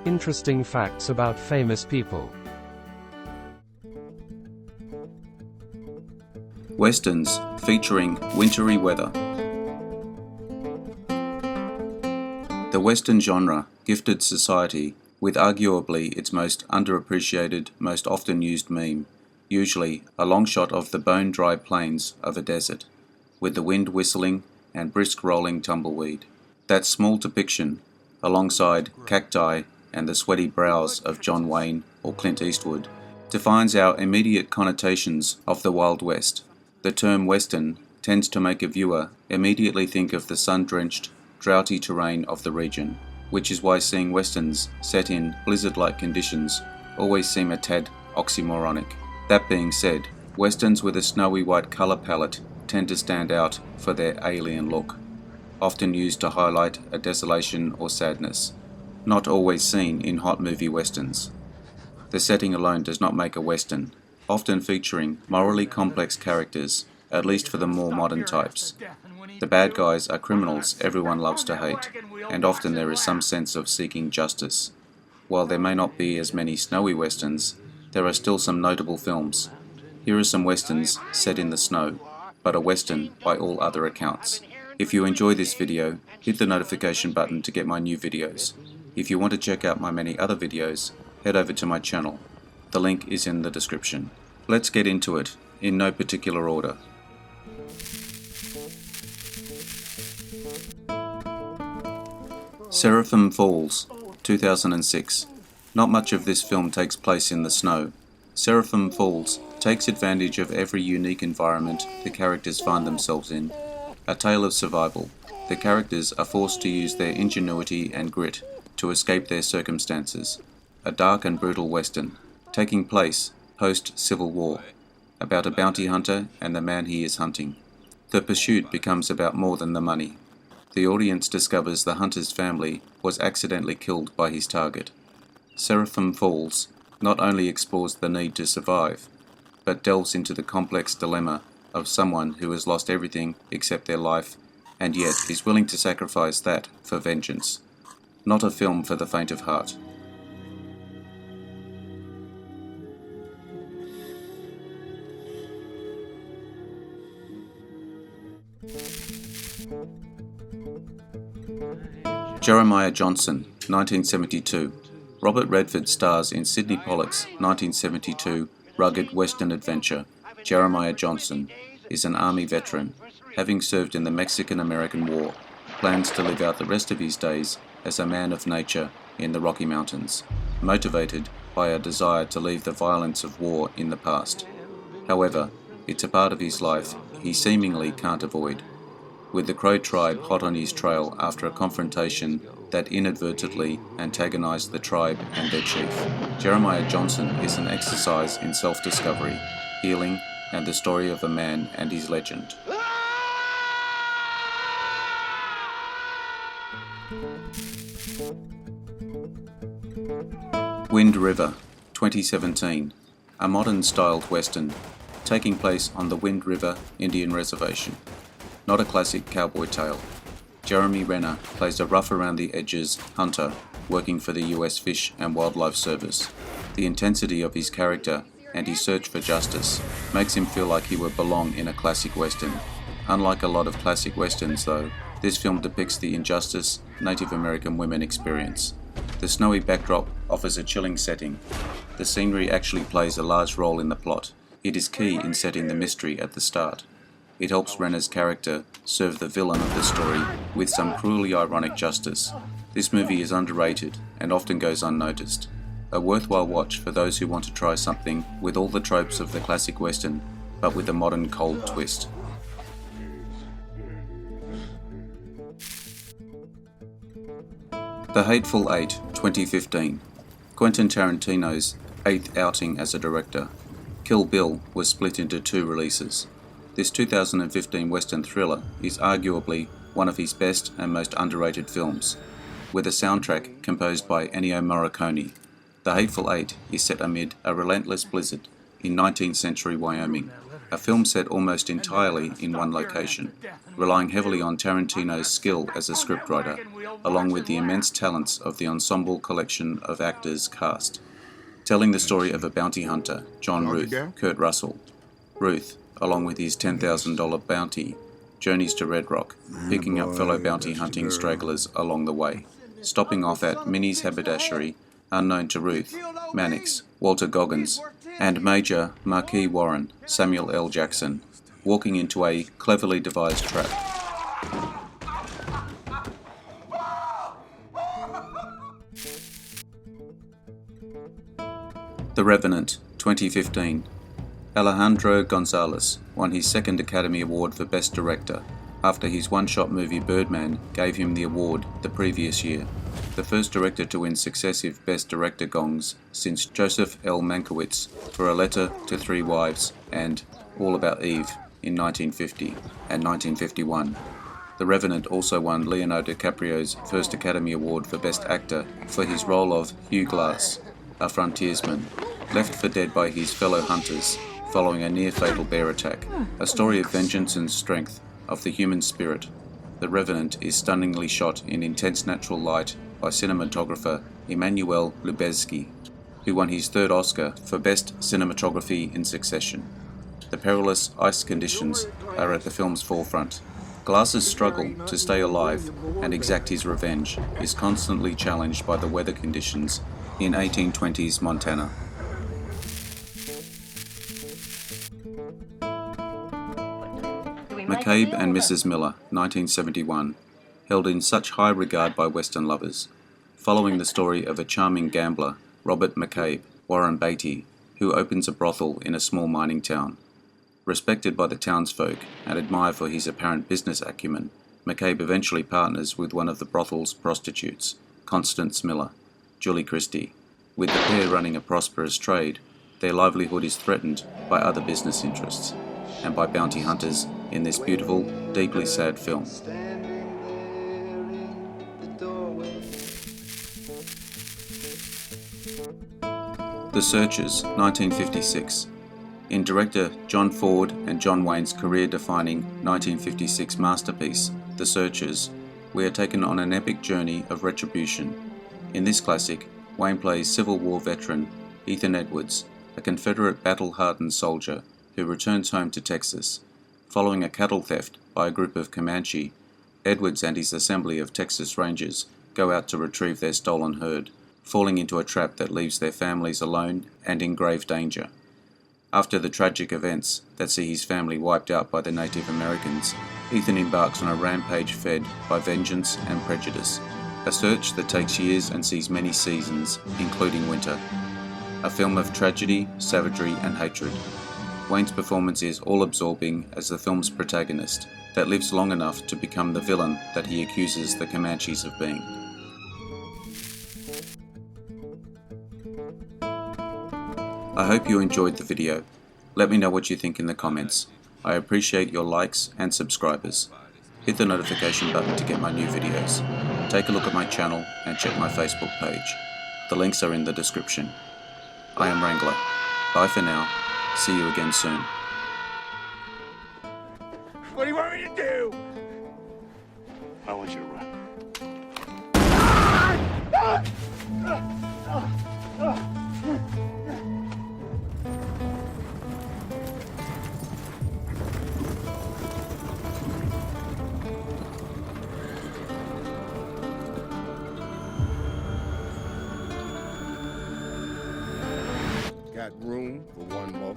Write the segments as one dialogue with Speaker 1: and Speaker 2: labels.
Speaker 1: Interesting facts about famous people.
Speaker 2: Westerns featuring wintry weather. The Western genre gifted society with arguably its most underappreciated, most often used meme, usually a long shot of the bone-dry plains of a desert, with the wind whistling and brisk rolling tumbleweed. That small depiction, alongside cacti and the sweaty brows of John Wayne or Clint Eastwood, defines our immediate connotations of the Wild West. The term Western tends to make a viewer immediately think of the sun-drenched, droughty terrain of the region, which is why seeing Westerns set in blizzard-like conditions always seem a tad oxymoronic. That being said, Westerns with a snowy white colour palette tend to stand out for their alien look, often used to highlight a desolation or sadness, not always seen in hot movie Westerns. The setting alone does not make a Western, often featuring morally complex characters, at least for the more modern types. The bad guys are criminals everyone loves to hate, and often there is some sense of seeking justice. While there may not be as many snowy Westerns, there are still some notable films. Here are some Westerns set in the snow, but a Western by all other accounts. If you enjoy this video, hit the notification button to get my new videos. If you want to check out my many other videos, head over to my channel. The link is in the description. Let's get into it, in no particular order. Seraphim Falls, 2006. Not much of this film takes place in the snow. Seraphim Falls takes advantage of every unique environment the characters find themselves in. A tale of survival. The characters are forced to use their ingenuity and grit to escape their circumstances. A dark and brutal Western, taking place post-Civil War, about a bounty hunter and the man he is hunting. The pursuit becomes about more than the money. The audience discovers the hunter's family was accidentally killed by his target. Seraphim Falls not only explores the need to survive, but delves into the complex dilemma of someone who has lost everything except their life and yet is willing to sacrifice that for vengeance. Not a film for the faint of heart. Jeremiah Johnson, 1972. Robert Redford stars in Sidney Pollock's 1972 rugged Western adventure. Jeremiah Johnson is an Army veteran, having served in the Mexican-American War, plans to live out the rest of his days as a man of nature in the Rocky Mountains, motivated by a desire to leave the violence of war in the past. However, it's a part of his life he seemingly can't avoid, with the Crow tribe hot on his trail after a confrontation that inadvertently antagonized the tribe and their chief. Jeremiah Johnson is an exercise in self-discovery, healing, and the story of a man and his legend. Wind River, 2017. A modern-styled Western, taking place on the Wind River Indian Reservation. Not a classic cowboy tale. Jeremy Renner plays a rough-around-the-edges hunter working for the US Fish and Wildlife Service. The intensity of his character and his search for justice makes him feel like he would belong in a classic Western. Unlike a lot of classic Westerns though, this film depicts the injustice Native American women experience. The snowy backdrop offers a chilling setting. The scenery actually plays a large role in the plot. It is key in setting the mystery at the start. It helps Renner's character serve the villain of the story with some cruelly ironic justice. This movie is underrated and often goes unnoticed. A worthwhile watch for those who want to try something with all the tropes of the classic Western, but with a modern cold twist. The Hateful Eight, 2015. Quentin Tarantino's 8th outing as a director. Kill Bill was split into 2 releases. This 2015 Western thriller is arguably one of his best and most underrated films, with a soundtrack composed by Ennio Morricone. The Hateful Eight is set amid a relentless blizzard in 19th century Wyoming, a film set almost entirely in one location, relying heavily on Tarantino's skill as a scriptwriter, along with the immense talents of the ensemble collection of actors cast. Telling the story of a bounty hunter, John Ruth, Kurt Russell. Ruth, along with his $10,000 bounty, journeys to Red Rock, picking up fellow bounty hunting stragglers along the way, stopping off at Minnie's haberdashery, unknown to Ruth, Mannix, Walter Goggins, and Major Marquis Warren, Samuel L. Jackson, walking into a cleverly devised trap. The Revenant, 2015. Alejandro Gonzalez won his second Academy Award for Best Director after his one-shot movie Birdman gave him the award the previous year, the first director to win successive Best Director gongs since Joseph L. Mankiewicz for A Letter to Three Wives and All About Eve in 1950 and 1951. The Revenant also won Leonardo DiCaprio's first Academy Award for Best Actor for his role of Hugh Glass, a frontiersman, left for dead by his fellow hunters following a near-fatal bear attack, a story of vengeance and strength of the human spirit. The Revenant is stunningly shot in intense natural light by cinematographer Emmanuel Lubezki, who won his third Oscar for Best Cinematography in succession. The perilous ice conditions are at the film's forefront. Glass's struggle to stay alive and exact his revenge is constantly challenged by the weather conditions in 1820s Montana. McCabe and Mrs. Miller, 1971, held in such high regard by Western lovers, following the story of a charming gambler, Robert McCabe, Warren Beatty, who opens a brothel in a small mining town. Respected by the townsfolk and admired for his apparent business acumen, McCabe eventually partners with one of the brothel's prostitutes, Constance Miller, Julie Christie. With the pair running a prosperous trade, their livelihood is threatened by other business interests and by bounty hunters in this beautiful, deeply sad film. The Searchers, 1956. In director John Ford and John Wayne's career-defining 1956 masterpiece, The Searchers, we are taken on an epic journey of retribution. In this classic, Wayne plays Civil War veteran Ethan Edwards, a Confederate battle-hardened soldier who returns home to Texas. Following a cattle theft by a group of Comanche, Edwards and his assembly of Texas Rangers go out to retrieve their stolen herd, falling into a trap that leaves their families alone and in grave danger. After the tragic events that see his family wiped out by the Native Americans, Ethan embarks on a rampage fed by vengeance and prejudice, a search that takes years and sees many seasons, including winter. A film of tragedy, savagery, and hatred. Wayne's performance is all-absorbing as the film's protagonist, that lives long enough to become the villain that he accuses the Comanches of being. I hope you enjoyed the video. Let me know what you think in the comments. I appreciate your likes and subscribers. Hit the notification button to get my new videos. Take a look at my channel and check my Facebook page. The links are in the description. I am Wrangler. Bye for now. See you again soon.
Speaker 3: What do you want me to do? I want you to run.
Speaker 4: Got room for one more?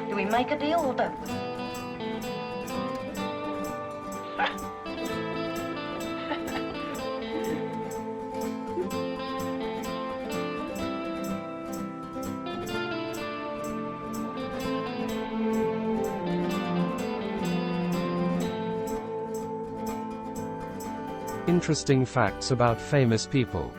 Speaker 5: Do we make a deal or don't we?
Speaker 1: Interesting facts about famous people.